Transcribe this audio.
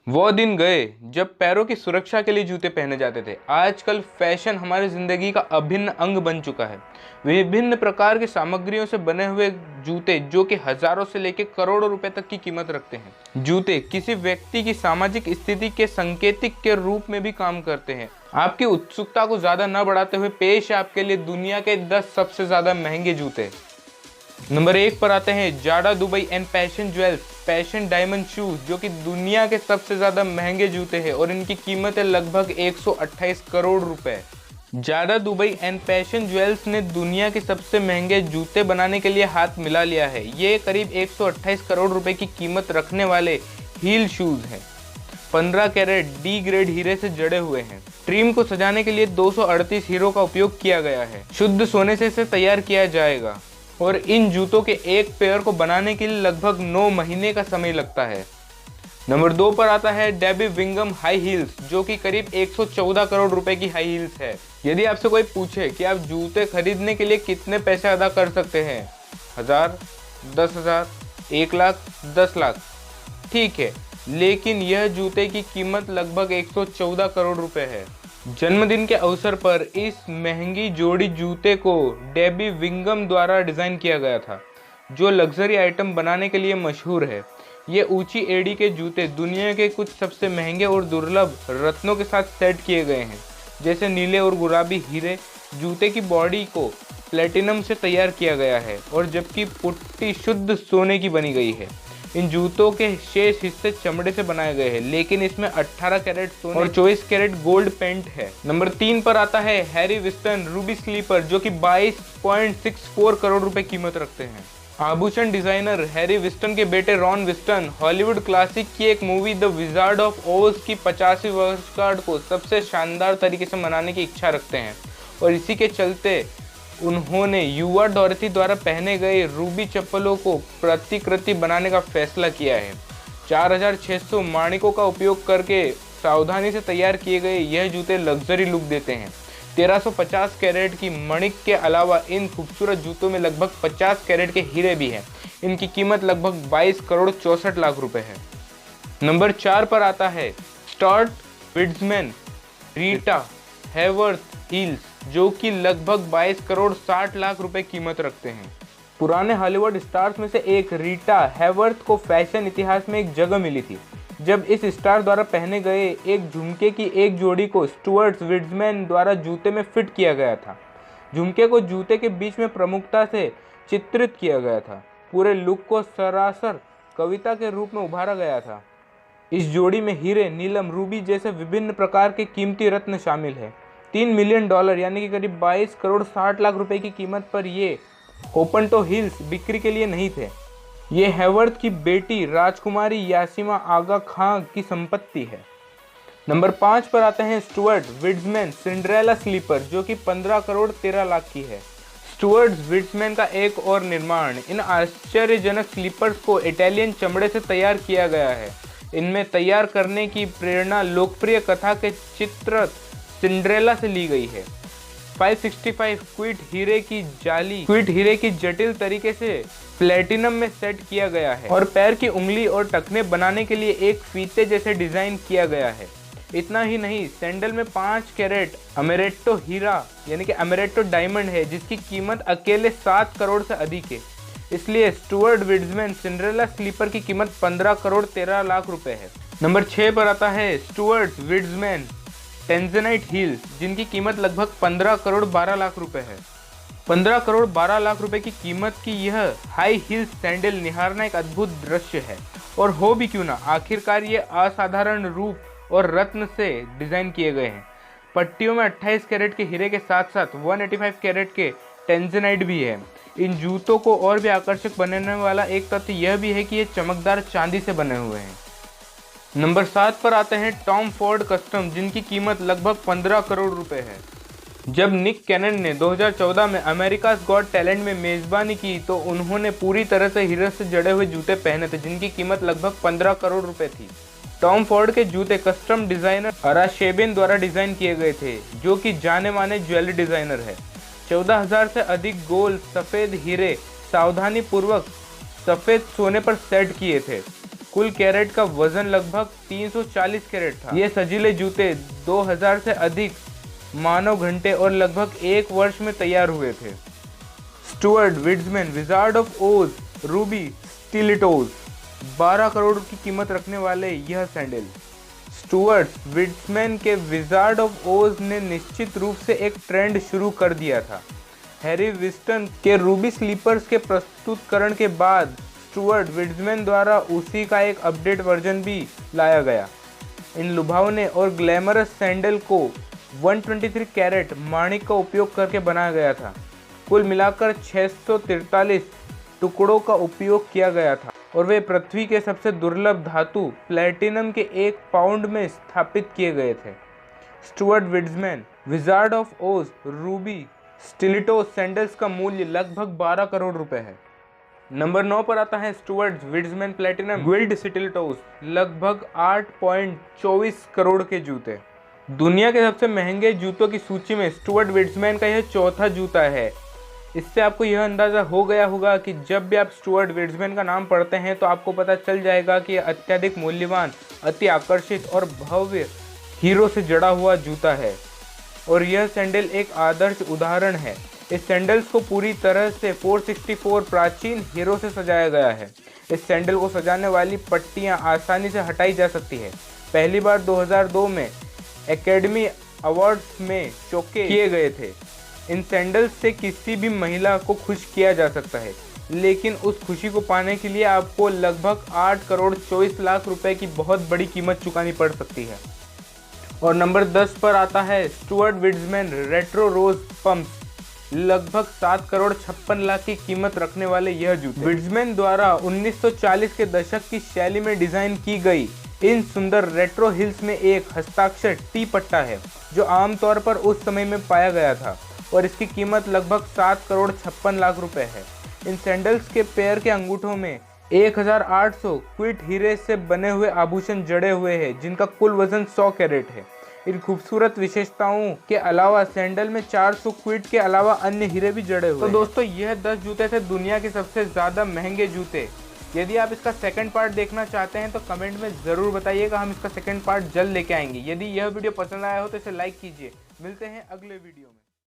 वो दिन गए जब पैरों की सुरक्षा के लिए जूते पहने जाते थे। आजकल फैशन हमारी जिंदगी का अभिन्न अंग बन चुका है। विभिन्न प्रकार की सामग्रियों से बने हुए जूते जो कि हजारों से लेकर करोड़ों रुपए तक की कीमत रखते हैं। जूते किसी व्यक्ति की सामाजिक स्थिति के संकेतिक के रूप में भी काम करते हैं। आपकी उत्सुकता को ज्यादा न बढ़ाते हुए पेश है आपके लिए दुनिया के 10 सबसे ज्यादा महंगे जूते। नंबर 1 पर आते हैं जाडा Dubai and Passion Jewels Passion Diamond Shoes, जो कि दुनिया के सबसे ज्यादा महंगे जूते हैं और इनकी कीमत है लगभग 128 करोड़ रुपए। जाडा दुबई एंड पैशन ज्वेल्स ने दुनिया के सबसे महंगे जूते बनाने के लिए हाथ मिला लिया है। ये करीब 128 करोड़ रुपए की कीमत रखने वाले हील शूज हैं। 15 कैरेट डी ग्रेड हीरे से जड़े हुए हैं। ट्रिम को सजाने के लिए 238 हीरो का उपयोग किया गया है। शुद्ध सोने से इसे तैयार किया जाएगा और इन जूतों के एक पेयर को बनाने के लिए लगभग 9 महीने का समय लगता है। नंबर 2 पर आता है डेबी विंगम हाई हील्स, जो कि करीब 114 करोड़ रुपए की हाई हील्स है। यदि आपसे कोई पूछे कि आप जूते खरीदने के लिए कितने पैसे अदा कर सकते हैं, 1000, 10,000, 1 लाख, 10 लाख, ठीक है, लेकिन यह जूते की कीमत लगभग 114 करोड़ रुपए है। जन्मदिन के अवसर पर इस महंगी जोड़ी जूते को डेबी विंगम द्वारा डिजाइन किया गया था, जो लग्जरी आइटम बनाने के लिए मशहूर है। ये ऊंची एड़ी के जूते दुनिया के कुछ सबसे महंगे और दुर्लभ रत्नों के साथ सेट किए गए हैं, जैसे नीले और गुलाबी हीरे। जूते की बॉडी को प्लेटिनम से तैयार किया गया है और जबकि पुट्टी शुद्ध सोने की बनी गई है। इन जूतों के शेष हिस्से चमड़े से बनाए गए हैं, लेकिन इसमें 18 कैरेट सोने और 24 कैरेट गोल्ड पेंट है। नंबर 3 पर आता है हैरी विस्टन रूबी स्लीपर, जो कि 22.64 करोड़ रुपए कीमत रखते हैं। आभूषण डिजाइनर हैरी विस्टन के बेटे रॉन विस्टन हॉलीवुड क्लासिक की एक मूवी द विजार्ड ऑफ ओज की 50वीं वर्षगांठ को सबसे शानदार तरीके से मनाने की इच्छा रखते हैं और इसी के चलते उन्होंने युवा डॉरेथी द्वारा पहने गए रूबी चप्पलों को प्रतिकृति बनाने का फैसला किया है। 4600 माणिकों का उपयोग करके सावधानी से तैयार किए गए यह जूते लग्जरी लुक देते हैं। 1350 कैरेट की मणिक के अलावा इन खूबसूरत जूतों में लगभग 50 कैरेट के हीरे भी हैं। इनकी कीमत लगभग 22 करोड़ 64 लाख रुपए है। नंबर 4 पर आता है स्टर्ट विड्समैन रीटा हैवर्थ हील्स, जो कि लगभग 22 करोड़ 60 लाख रुपए कीमत रखते हैं। पुराने हॉलीवुड स्टार्स में से एक रीटा हैवर्थ को फैशन इतिहास में एक जगह मिली थी, जब इस स्टार द्वारा पहने गए एक झुमके की एक जोड़ी को स्टुअर्ट विड्समैन द्वारा जूते में फिट किया गया था। झुमके को जूते के बीच में प्रमुखता से चित्रित किया गया था। पूरे लुक को सरासर कविता के रूप में उभारा गया था। इस जोड़ी में हीरे, नीलम, रूबी जैसे विभिन्न प्रकार के कीमती रत्न शामिल है। $3 मिलियन यानी कि करीब 22 करोड़ 60 लाख रुपए की कीमत पर ये ओपन टो हील्स बिक्री के लिए नहीं थे। ये हैवर्थ की बेटी राजकुमारी यासिमा आगा खां की संपत्ति है। नंबर 5 पर आते हैं स्टुअर्ट विड्समैन सिंड्रेला स्लीपर, जो कि 15 करोड़ 13 लाख की है। स्टुअर्ट विड्समैन का एक और निर्माण इन आश्चर्यजनक स्लीपर्स को इटालियन चमड़े से तैयार किया गया है। इनमें तैयार करने की प्रेरणा लोकप्रिय कथा के चित्र सिंड्रेला से ली गई है। 565 क्विट हीरे की जटिल तरीके से प्लेटिनम में सेट किया गया है और पैर की उंगली और टखने बनाने के लिए एक फीते जैसे डिजाइन किया गया है। इतना ही नहीं, सैंडल में 5 कैरेट अमेरेटो हीरा यानी कि अमेरेटो डायमंड है, जिसकी कीमत अकेले 7 करोड़ से अधिक है। इसलिए स्टुअर्ट विड्समैन सिंड्रेला स्लीपर की कीमत 15 करोड़ 13 लाख रुपए है। नंबर 6 पर आता है स्टुअर्ट विड्समैन टेंजनाइट हील्स, जिनकी कीमत लगभग 15 करोड़ 12 लाख रुपए है। 15 करोड़ 12 लाख रुपए की कीमत की यह हाई हील्स सैंडल निहारना एक अद्भुत दृश्य है, और हो भी क्यों ना, आखिरकार ये असाधारण रूप और रत्न से डिजाइन किए गए हैं। पट्टियों में 28 कैरेट के हीरे के साथ साथ 185 कैरेट के टेंजनाइट भी है। इन जूतों को और भी आकर्षक बनाने वाला एक तथ्य यह भी है कि ये चमकदार चांदी से बने हुए हैं। नंबर 7 पर आते हैं टॉम फोर्ड कस्टम, जिनकी कीमत लगभग 15 करोड़ रुपए है। जब निक कैनन ने 2014 में अमेरिकाज़ गॉट टैलेंट में मेजबानी की तो उन्होंने पूरी तरह से हीरे से जड़े हुए जूते पहने थे, जिनकी कीमत लगभग 15 करोड़ रुपए थी। टॉम फोर्ड के जूते कस्टम डिजाइनर अराशेबिन द्वारा डिजाइन किए गए थे, जो कि जाने माने ज्वेलरी डिजाइनर है। 14,000 से अधिक गोल सफेद हीरे सावधानी पूर्वक सफेद सोने पर सेट किए थे। कुल कैरेट का वजन लगभग 340 कैरेट था। ये सजीले जूते 2000 से अधिक मानव घंटे और लगभग 1 वर्ष में तैयार हुए थे। स्टुअर्ट विट्ज़मैन विजार्ड ऑफ ओज रूबी स्टिलेटोज 12 करोड़ की कीमत रखने वाले यह सैंडल। स्टुअर्ट विट्ज़मैन के विजार्ड ऑफ ओज ने निश्चित रूप से एक ट्रेंड शुरू कर दिया था। हैरी विस्टन के रूबी स्लीपर्स के प्रस्तुतकरण के बाद स्टुअर्ट विट्ज़मैन द्वारा उसी का एक अपडेट वर्जन भी लाया गया। इन लुभावने और ग्लैमरस सैंडल को 123 कैरेट माणिक का उपयोग करके बनाया गया था। कुल मिलाकर 643 टुकड़ों का उपयोग किया गया था और वे पृथ्वी के सबसे दुर्लभ धातु प्लैटिनम के 1 पाउंड में स्थापित किए गए थे। स्टुअर्ट विट्ज़मैन विजार्ड ऑफ ओज रूबी स्टिलेटोज सैंडल्स का मूल्य लगभग 12 करोड़ रुपए है। नंबर 9 पर आता है स्टुअर्ट विट्ज़मैन प्लैटिनम गिल्ड स्टिलेटोज लगभग 8.24 करोड़ के जूते। दुनिया के सबसे महंगे जूतों की सूची में स्टुअर्ट विट्ज़मैन का यह चौथा जूता है। इससे आपको यह अंदाज़ा हो गया होगा कि जब भी आप स्टुअर्ट विट्ज़मैन का नाम पढ़ते हैं तो आपको पता चल जाएगा कि यह अत्यधिक मूल्यवान, अति आकर्षित और भव्य हीरो से जड़ा हुआ जूता है और यह सैंडल एक आदर्श उदाहरण है। इस सैंडल्स को पूरी तरह से 464 प्राचीन हीरो से सजाया गया है। इस सैंडल को सजाने वाली पट्टियां आसानी से हटाई जा सकती है। पहली बार 2002 में एकेडमी अवार्ड्स में शोकेस किए गए थे। इन सैंडल्स से किसी भी महिला को खुश किया जा सकता है, लेकिन उस खुशी को पाने के लिए आपको लगभग 8 करोड़ 24 लाख रुपए की बहुत बड़ी कीमत चुकानी पड़ सकती है। और नंबर 10 पर आता है स्टुअर्ट विट्ज़मैन रेट्रो रोज पंप्स लगभग 7 करोड़ 56 लाख की कीमत रखने वाले यह जूते विट्ज़मैन द्वारा 1940 के दशक की शैली में डिजाइन की गई इन सुंदर रेट्रो हिल्स में एक हस्ताक्षर टी पट्टा है जो आमतौर पर उस समय में पाया गया था और इसकी कीमत लगभग 7 करोड़ 56 लाख रुपए है। इन सैंडल्स के पैर के अंगूठों में 1800 क्विट हीरे से बने हुए आभूषण जड़े हुए हैं जिनका कुल वजन 100 कैरेट है। इन खूबसूरत विशेषताओं के अलावा सैंडल में 400 क्विट के अलावा अन्य हीरे भी जड़े हुए हैं। तो दोस्तों यह 10 जूते थे दुनिया के सबसे ज़्यादा महंगे जूते। यदि आप इसका सेकंड पार्ट देखना चाहते हैं तो कमेंट में ज़रूर बताइएगा, हम इसका सेकंड पार्ट जल्द लेके आएंगे। यदि यह वीडियो पसंद आया हो तो इसे लाइक कीजिए। मिलते हैं अगले वीडियो में।